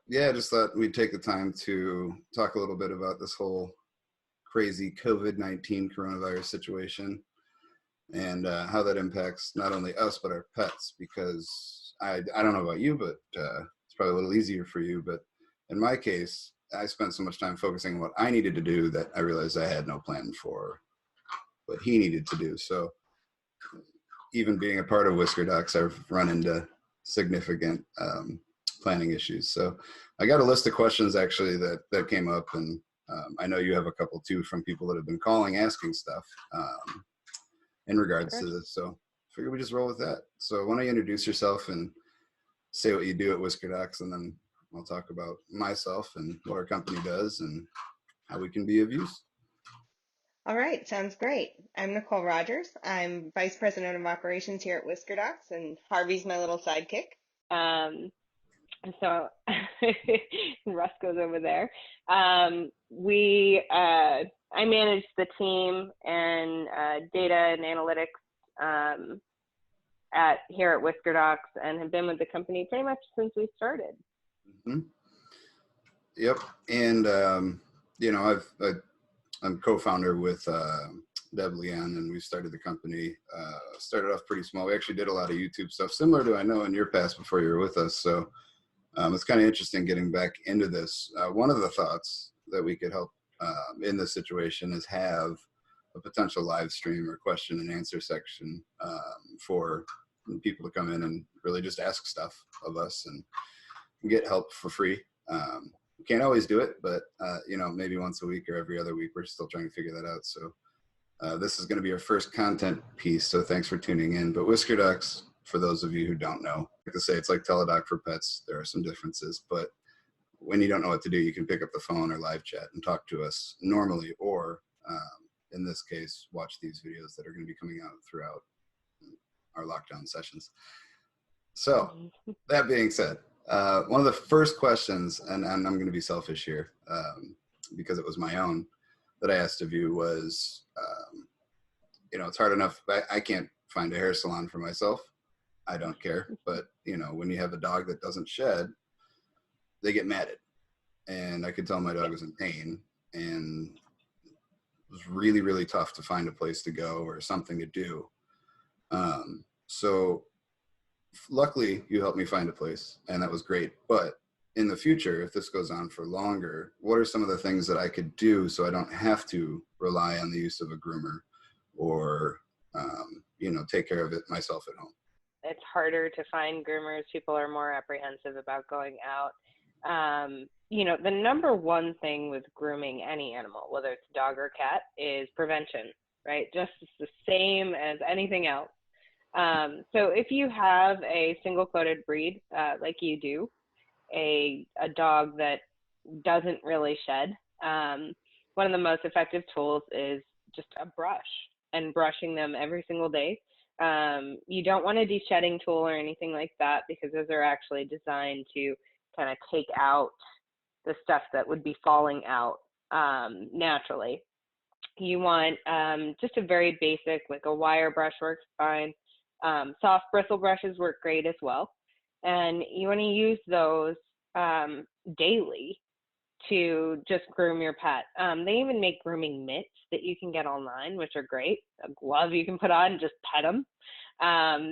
Yeah, I just thought we'd take the time to talk a little bit about this whole crazy COVID-19 coronavirus situation and how that impacts not only us, but our pets. Because I don't know about you, but it's probably a little easier for you. But in my case, I spent so much time focusing on what I needed to do that I realized I had no plan for what he needed to do. So even being a part of whiskerDocs, I've run into significant planning issues. So I got a list of questions actually that came up, and I know you have a couple too from people that have been calling asking stuff in regards to this. So I figured we just roll with that. So why don't you introduce yourself and say what you do at whiskerDocs, and then I'll talk about myself and what our company does and how we can be of use. All right, sounds great. I'm Nicole Rogers. I'm Vice President of Operations here at whiskerDocs, and Harvey's my little sidekick. So Russ goes over there. I manage the team and data and analytics here at whiskerDocs, and have been with the company pretty much since we started. Mm-hmm. Yep, and I'm co-founder with Deb Leon, and we started the company. Started off pretty small. We actually did a lot of YouTube stuff, similar to I know in your past before you were with us. So it's kind of interesting getting back into this. One of the thoughts that we could help in this situation is have a potential live stream or question and answer section for people to come in and really just ask stuff of us and get help for free. We can't always do it, but maybe once a week or every other week. We're still trying to figure that out. So this is going to be our first content piece. So thanks for tuning in. But whiskerDocs, for those of you who don't know, like to say it's like Teledoc for pets. There are some differences, but when you don't know what to do, you can pick up the phone or live chat and talk to us normally, or in this case, watch these videos that are going to be coming out throughout our lockdown sessions. So that being said, one of the first questions, and I'm going to be selfish here because it was my own, that I asked of you was, it's hard enough. I can't find a hair salon for myself. I don't care. But, when you have a dog that doesn't shed, they get matted. And I could tell my dog was in pain, and it was really, really tough to find a place to go or something to do. So luckily you helped me find a place, and that was great. But in the future, if this goes on for longer, what are some of the things that I could do so I don't have to rely on the use of a groomer or, take care of it myself at home? It's harder to find groomers. People are more apprehensive about going out. The number one thing with grooming any animal, whether it's dog or cat, is prevention, right? Just the same as anything else. So if you have a single coated breed, like you do, a dog that doesn't really shed, one of the most effective tools is just a brush and brushing them every single day. You don't want a de-shedding tool or anything like that, because those are actually designed to kind of take out the stuff that would be falling out naturally. You want just a very basic, like a wire brush works fine. Soft bristle brushes work great as well. And you want to use those daily to just groom your pet. They even make grooming mitts that you can get online, which are great. A glove you can put on and just pet them.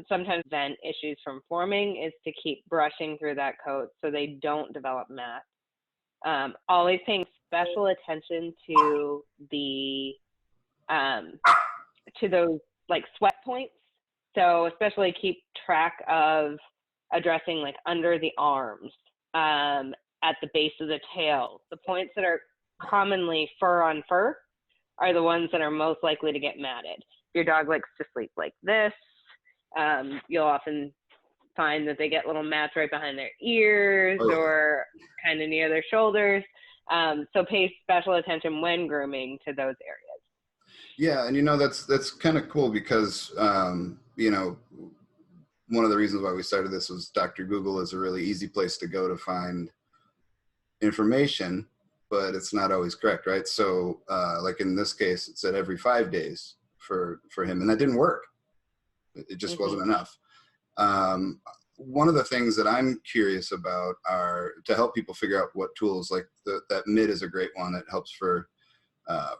Sometimes prevent issues from forming is to keep brushing through that coat so they don't develop mats. Always paying special attention to those like sweat points. So especially keep track of addressing like under the arms, at the base of the tail. The points that are commonly fur on fur are the ones that are most likely to get matted. If your dog likes to sleep like this, you'll often find that they get little mats right behind their ears or kind of near their shoulders. So pay special attention when grooming to those areas. Yeah, and that's kind of cool because one of the reasons why we started this was Dr. Google is a really easy place to go to find information, but it's not always correct, right? So like in this case, it said every 5 days for him, and that didn't work. It just wasn't enough. one of the things that I'm curious about are to help people figure out what tools, like that mitt is a great one that helps for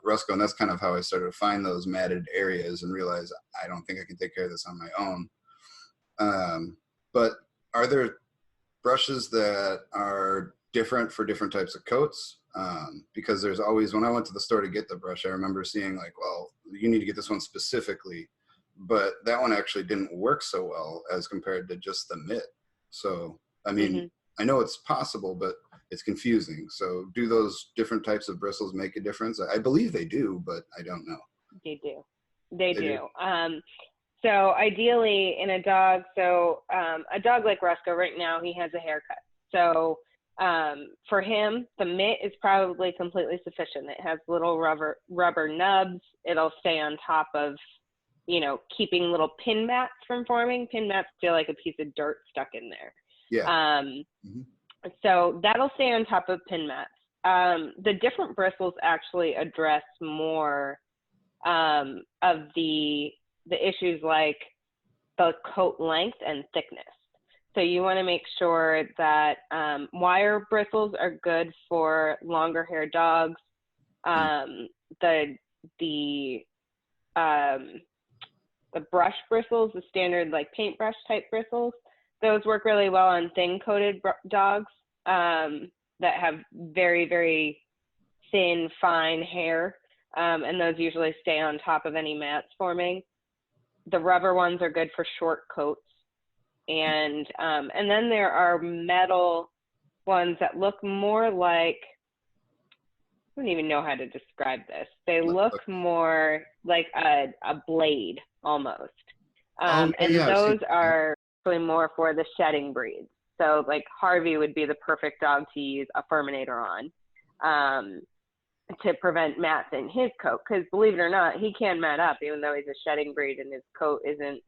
Rusco, and that's kind of how I started to find those matted areas and realize I don't think I can take care of this on my own. But are there brushes that are different for different types of coats? Because there's always, when I went to the store to get the brush, I remember seeing like, well, you need to get this one specifically, but that one actually didn't work so well as compared to just the mitt. So, I mean, I know it's possible, but it's confusing. So do those different types of bristles make a difference? I believe they do, but I don't know. They do. They do. So ideally in a dog, a dog like Rusco right now, he has a haircut. So for him, the mitt is probably completely sufficient. It has little rubber nubs. It'll stay on top of, you know, keeping little pin mats from forming. Pin mats feel like a piece of dirt stuck in there. Yeah. So that'll stay on top of pin mats. The different bristles actually address more of the issues like the coat length and thickness. So you want to make sure that wire bristles are good for longer hair dogs. The brush bristles, the standard like paintbrush type bristles, those work really well on thin coated dogs that have very, very thin, fine hair. And those usually stay on top of any mats forming. The rubber ones are good for short coats. And then there are metal ones that look more like, I don't even know how to describe this. They look more like a blade almost. And those are really more for the shedding breeds. So like Harvey would be the perfect dog to use a Furminator on to prevent mats in his coat. Because believe it or not, he can mat up even though he's a shedding breed and his coat isn't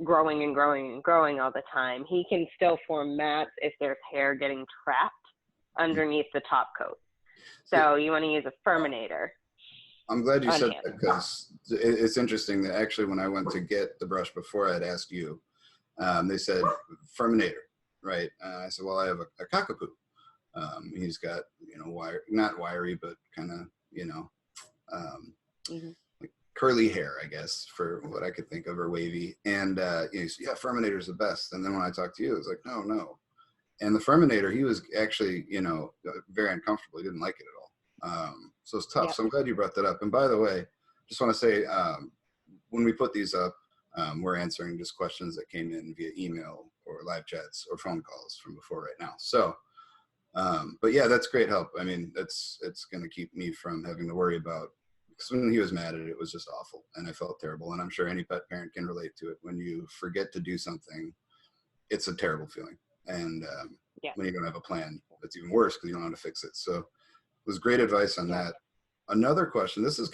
growing and growing and growing all the time. He can still form mats if there's hair getting trapped underneath the top coat. So you want to use a Furminator. I'm glad you said that, because it's interesting that actually when I went to get the brush before I'd asked you, they said Furminator, right? I said, well, I have a cockapoo. He's got, you know, not wiry, but kind of, you know, like curly hair, I guess, for what I could think of, or wavy. And he said, yeah, Furminator's the best. And then when I talked to you, it was like, no. And the Furminator, he was actually, you know, very uncomfortable. He didn't like it at all. So it's tough. Yep. So I'm glad you brought that up. And by the way, just want to say, when we put these up, we're answering just questions that came in via email or live chats or phone calls from before right now. So, but yeah, that's great help. I mean, it's going to keep me from having to worry about, because when he was mad at it, it was just awful and I felt terrible. And I'm sure any pet parent can relate to it. When you forget to do something, it's a terrible feeling. And when you don't have a plan, it's even worse because you don't know how to fix it. So it was great advice on that. Another question, this was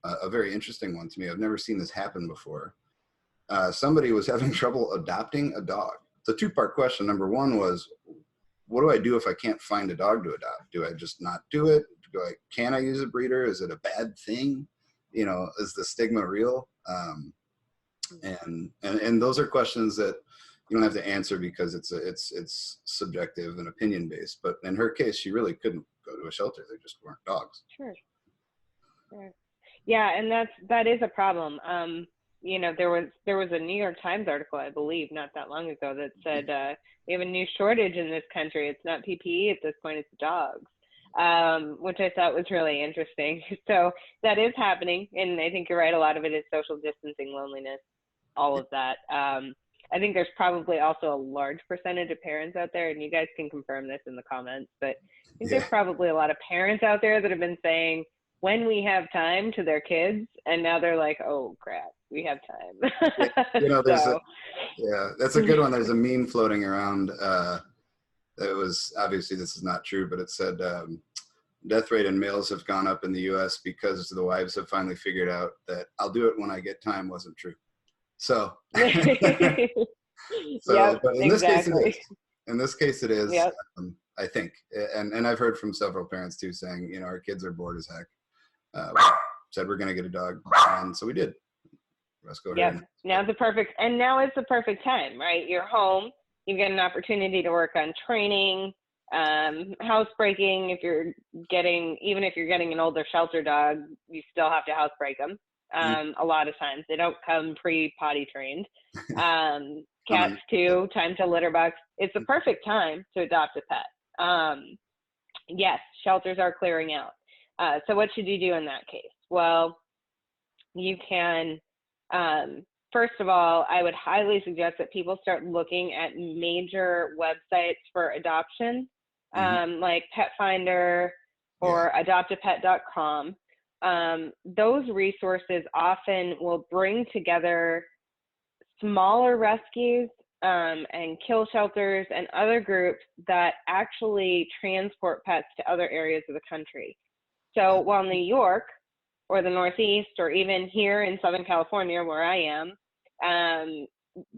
a very interesting one to me. I've never seen this happen before. Somebody was having trouble adopting a dog. It's a two-part question. Number one was, what do I do if I can't find a dog to adopt? Do I just not do it? Can I use a breeder? Is it a bad thing? You know, is the stigma real? And those are questions that you don't have to answer because it's subjective and opinion based. But in her case, she really couldn't go to a shelter. They just weren't dogs. Sure. Yeah, and that is a problem. You know, there was a New York Times article, I believe, not that long ago that said we have a new shortage in this country. It's not PPE at this point; it's dogs, which I thought was really interesting. So that is happening, and I think you're right. A lot of it is social distancing, loneliness, all of that. I think there's probably also a large percentage of parents out there, and you guys can confirm this in the comments, but I think there's probably a lot of parents out there that have been saying, when we have time, to their kids, and now they're like, oh crap, we have time. You know, that's a good one. There's a meme floating around that was, obviously this is not true, but it said death rate in males have gone up in the US because the wives have finally figured out that I'll do it when I get time wasn't true. So, but in this case it is. In this case it is, I think. And I've heard from several parents too saying, you know, our kids are bored as heck. Said we're going to get a dog, and so we did. let's go Yep. ahead. Now is the perfect time, right? You're home. You get an opportunity to work on training, housebreaking. Even if you're getting an older shelter dog, you still have to housebreak them. A lot of times they don't come pre-potty trained. Cats too, time to litter box. It's the perfect time to adopt a pet. Yes, shelters are clearing out. So what should you do in that case? Well, you can, first of all, I would highly suggest that people start looking at major websites for adoption, like Pet Finder or adoptapet.com. Those resources often will bring together smaller rescues and kill shelters and other groups that actually transport pets to other areas of the country. So while New York or the Northeast, or even here in Southern California where I am,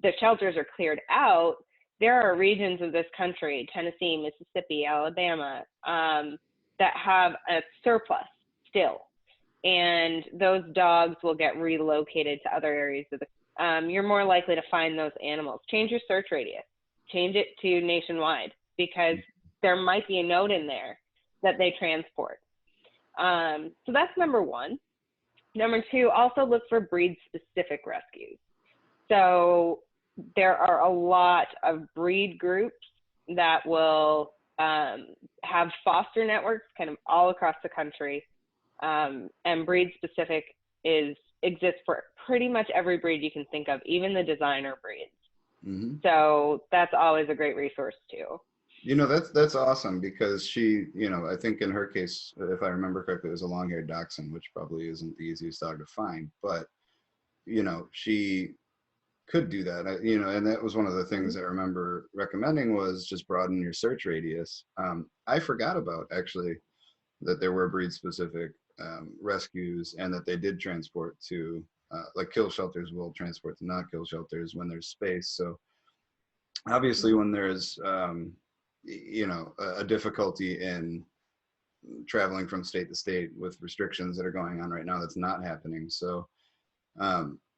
the shelters are cleared out, there are regions of this country, Tennessee, Mississippi, Alabama, that have a surplus still. And those dogs will get relocated to other areas of the you're more likely to find those animals. Change your search radius. Change it to nationwide, because there might be a note in there that they transport. So that's number one. Number two, also look for breed-specific rescues. So there are a lot of breed groups that will have foster networks kind of all across the country, and breed-specific exists for pretty much every breed you can think of, even the designer breeds. So that's always a great resource too. That's awesome, because she, I think in her case, if I remember correctly, it was a long-haired dachshund, which probably isn't the easiest dog to find, but she could do that, and that was one of the things I remember recommending, was just broaden your search radius. I forgot about, actually, that there were breed-specific rescues, and that they did transport to, like kill shelters will transport to not kill shelters when there's space. So obviously when there's, a difficulty in traveling from state to state with restrictions that are going on right now, that's not happening. So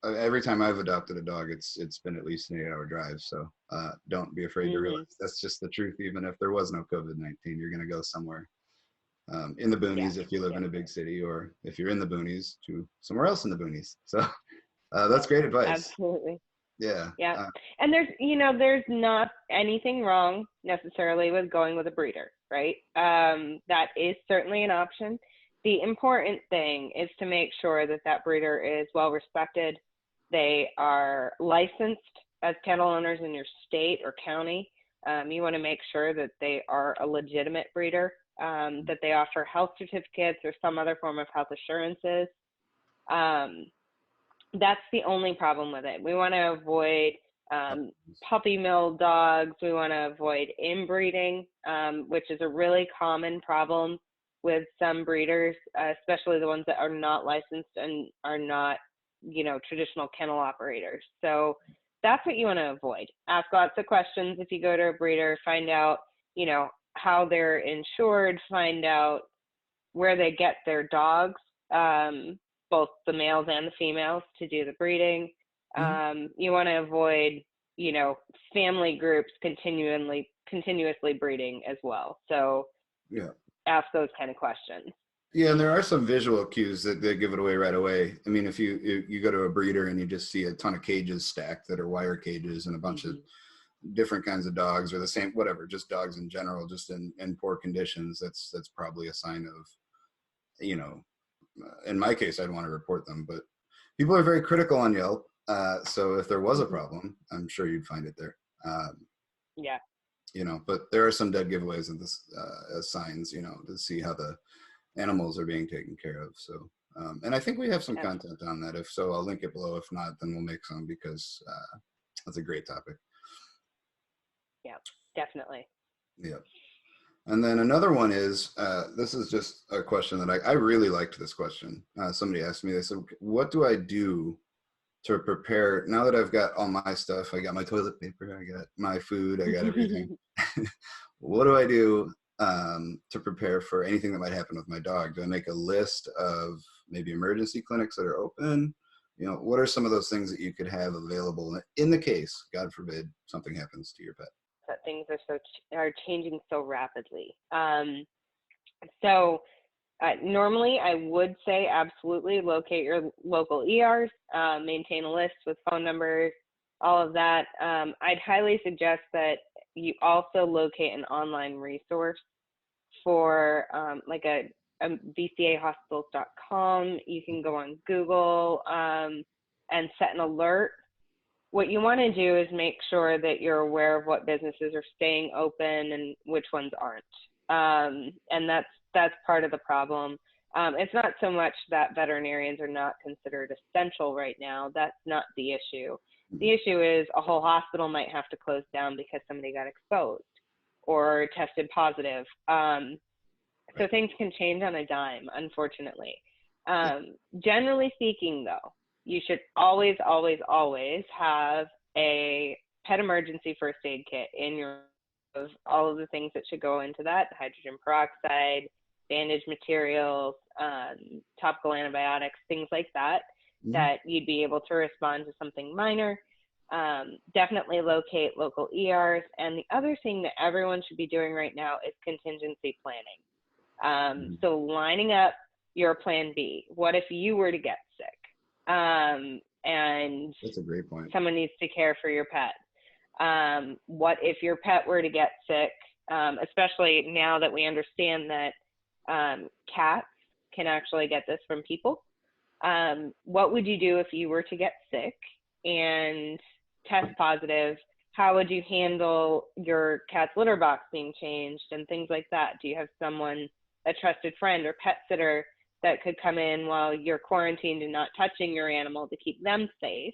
every time I've adopted a dog, it's been at least an 8-hour drive. So don't be afraid to realize that's just the truth. Even if there was no COVID-19, you're going to go somewhere in the boonies if you live in a big city, or if you're in the boonies, to somewhere else in the boonies. So that's great advice. Absolutely. Yeah. And there's not anything wrong necessarily with going with a breeder, right? That is certainly an option. The important thing is to make sure that that breeder is well respected. They are licensed as kennel owners in your state or county. You want to make sure that they are a legitimate breeder, that they offer health certificates or some other form of health assurances. That's the only problem with it. We want to avoid puppy mill dogs. We want to avoid inbreeding, which is a really common problem with some breeders, especially the ones that are not licensed and are not, traditional kennel operators. So that's what you want to avoid. Ask lots of questions if you go to a breeder. Find out, how they're insured. Find out where they get their dogs, both the males and the females, to do the breeding. You want to avoid, family groups continuously breeding as well. So ask those kind of questions. Yeah, and there are some visual cues that they give it away right away. I mean, if you go to a breeder and you just see a ton of cages stacked that are wire cages and a bunch of different kinds of dogs, or the same, whatever, just dogs in general, just in poor conditions, that's probably a sign of, in my case, I'd want to report them. But people are very critical on Yelp. So if there was a problem, I'm sure you'd find it there. But there are some dead giveaways of this as signs, to see how the animals are being taken care of. So, and I think we have some content on that. If so, I'll link it below. If not, then we'll make some, because that's a great topic. Yeah, definitely. Yeah. And then another one is, this is just a question that I really liked this question. Somebody asked me, they said, what do I do to prepare, now that I've got all my stuff, I got my toilet paper, I got my food, I got everything. What do I do to prepare for anything that might happen with my dog? Do I make a list of maybe emergency clinics that are open? what are some of those things that you could have available in the case, God forbid, something happens to your pet? That things are changing so rapidly. So normally I would say absolutely locate your local ERs, maintain a list with phone numbers, all of that. I'd highly suggest that you also locate an online resource for like a vcahospitals.com. You can go on Google and set an alert. What you want to do is make sure that you're aware of what businesses are staying open and which ones aren't. And that's part of the problem. It's not so much that veterinarians are not considered essential right now. That's not the issue. The issue is a whole hospital might have to close down because somebody got exposed or tested positive. So things can change on a dime, unfortunately. Generally speaking, though, you should always, always, always have a pet emergency first aid kit in your, of all of the things that should go into that: hydrogen peroxide, bandage materials, topical antibiotics, things like that, that you'd be able to respond to something minor. Definitely locate local ERs. And the other thing that everyone should be doing right now is contingency planning. So lining up your plan B. What if you were to get sick? And That's a great point. Someone needs to care for your pet. What if your pet were to get sick, especially now that we understand that cats can actually get this from people? What would you do if you were to get sick and test positive? How would you handle your cat's litter box being changed and things like that? Do you have someone, a trusted friend or pet sitter, that could come in while you're quarantined and not touching your animal to keep them safe,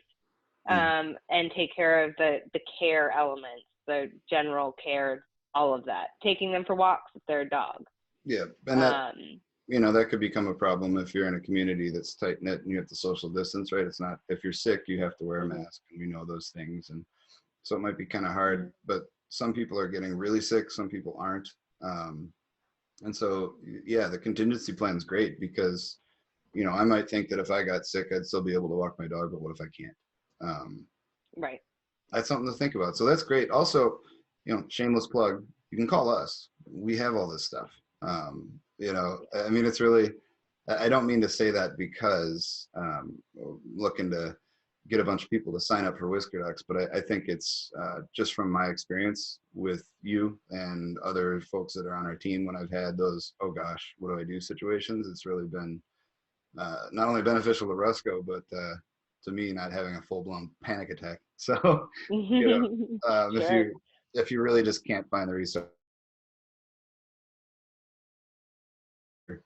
and take care of the care elements, the general care, all of that, taking them for walks if they're a dog? Yeah, and that, that could become a problem if you're in a community that's tight knit and you have to social distance, right? It's not, if you're sick, you have to wear a mask, and we know those things. And so it might be kind of hard, but some people are getting really sick, some people aren't. And so, yeah, the contingency plan is great because, I might think that if I got sick, I'd still be able to walk my dog, but what if I can't? Right. That's something to think about. So that's great. Also, shameless plug, you can call us. We have all this stuff. I mean, it's really, I don't mean to say that because looking to get a bunch of people to sign up for whiskerDocs, but I think it's just from my experience with you and other folks that are on our team, when I've had those, oh gosh, what do I do situations, it's really been not only beneficial to Rusco, but to me, not having a full-blown panic attack. So, Sure. if you really just can't find the resource,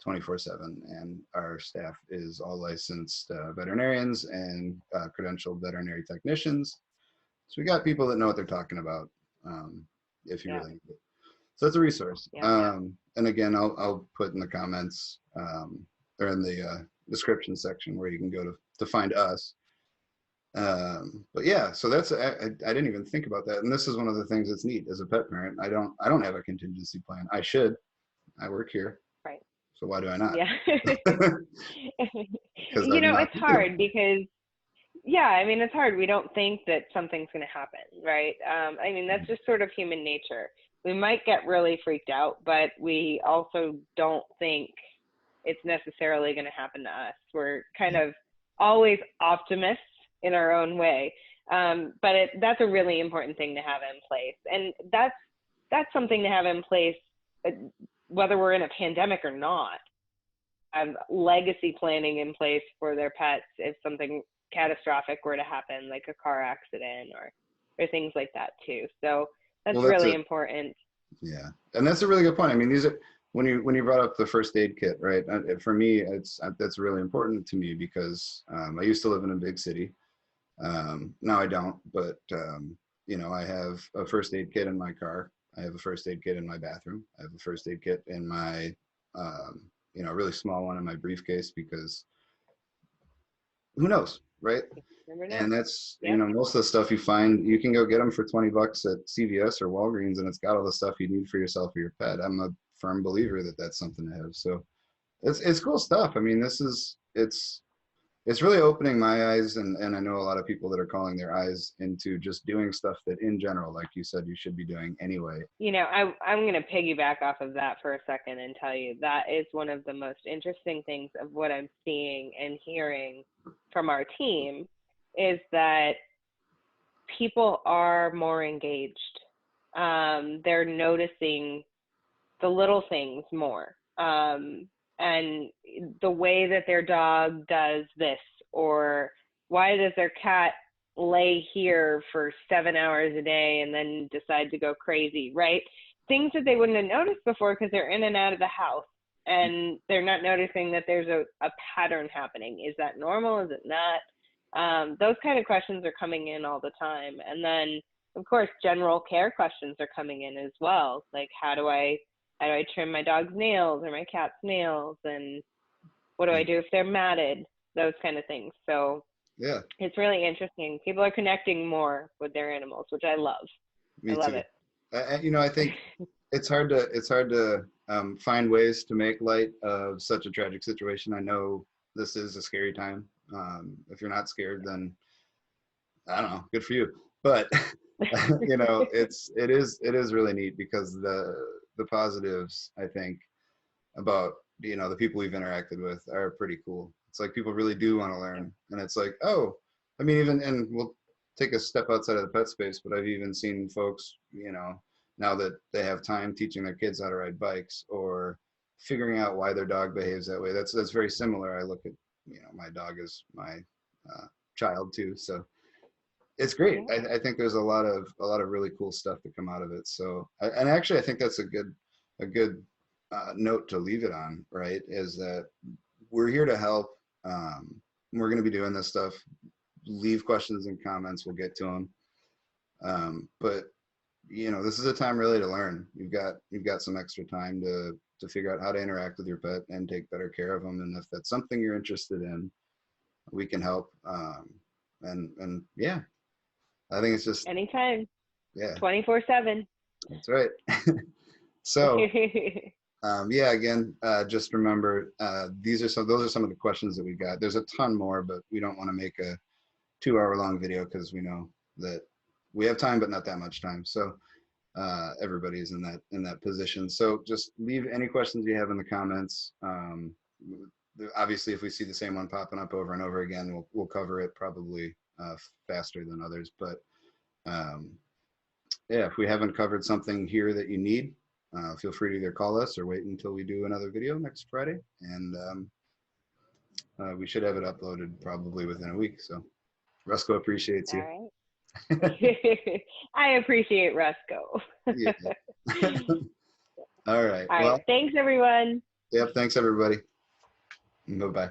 24/7, and our staff is all licensed veterinarians and credentialed veterinary technicians. So we got people that know what they're talking about, if you really need it. So it's a resource. And again, I'll put in the comments or in the description section where you can go to find us. But yeah, so that's, I didn't even think about that. And this is one of the things that's neat as a pet parent. I don't have a contingency plan. I should. I work here. Right. So why do I not? Yeah. It's hard because, it's hard. We don't think that something's going to happen, right? That's just sort of human nature. We might get really freaked out, but we also don't think it's necessarily going to happen to us. We're kind of always optimists in our own way. But that's a really important thing to have in place. And that's something to have in place, whether we're in a pandemic or not. Have legacy planning in place for their pets if something catastrophic were to happen, like a car accident or things like that too. So that's really important. Yeah, and that's a really good point. I mean, these are, when you brought up the first aid kit, right? For me, that's really important to me because I used to live in a big city. Now I don't, but I have a first aid kit in my car. I have a first aid kit in my bathroom. I have a first aid kit in my, really small one in my briefcase, because who knows, right? And that's, most of the stuff you find, you can go get them for $20 at CVS or Walgreens, and it's got all the stuff you need for yourself or your pet. I'm a firm believer that that's something to have. So it's cool stuff. I mean, it's it's really opening my eyes, and I know a lot of people that are calling their eyes into just doing stuff that in general, like you said, you should be doing anyway. I'm going to piggyback off of that for a second and tell you that is one of the most interesting things of what I'm seeing and hearing from our team is that people are more engaged. They're noticing the little things more. And the way that their dog does this, or why does their cat lay here for 7 hours a day and then decide to go crazy, right? Things that they wouldn't have noticed before because they're in and out of the house and they're not noticing that there's a pattern happening. Is that normal? Is it not? Those kind of questions are coming in all the time. And then, of course, general care questions are coming in as well. Like, how do I trim my dog's nails or my cat's nails? And what do I do if they're matted? Those kind of things. So yeah, it's really interesting. People are connecting more with their animals, which I love. Me I love too. it. I think it's hard to find ways to make light of such a tragic situation. I know this is a scary time. If you're not scared, then I don't know, good for you. But it is really neat because the positives, I think, about the people we've interacted with are pretty cool. It's like people really do want to learn, and it's like, oh, I mean, and we'll take a step outside of the pet space, but I've even seen folks, now that they have time, teaching their kids how to ride bikes or figuring out why their dog behaves that way. That's very similar. I look at my dog as my child too, so it's great. I think there's a lot of really cool stuff to come out of it. So, and actually, I think that's a good note to leave it on. Right? Is that we're here to help. We're going to be doing this stuff. Leave questions and comments. We'll get to them. But this is a time really to learn. You've got some extra time to figure out how to interact with your pet and take better care of them. And if that's something you're interested in, we can help. And yeah. I think it's just anytime. Yeah. 24/7. That's right. So yeah, again, just remember those are some of the questions that we got. There's a ton more, but we don't want to make a 2-hour long video because we know that we have time, but not that much time. So everybody's in that position. So just leave any questions you have in the comments. Obviously, if we see the same one popping up over and over again, we'll cover it probably faster than others. But yeah, if we haven't covered something here that you need, feel free to either call us or wait until we do another video next Friday. And we should have it uploaded probably within a week. So Rusco appreciates you. All right. I appreciate Rusco. Yeah. All right. All right. Well, thanks, everyone. Yep. Thanks, everybody. Bye-bye.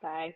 Bye.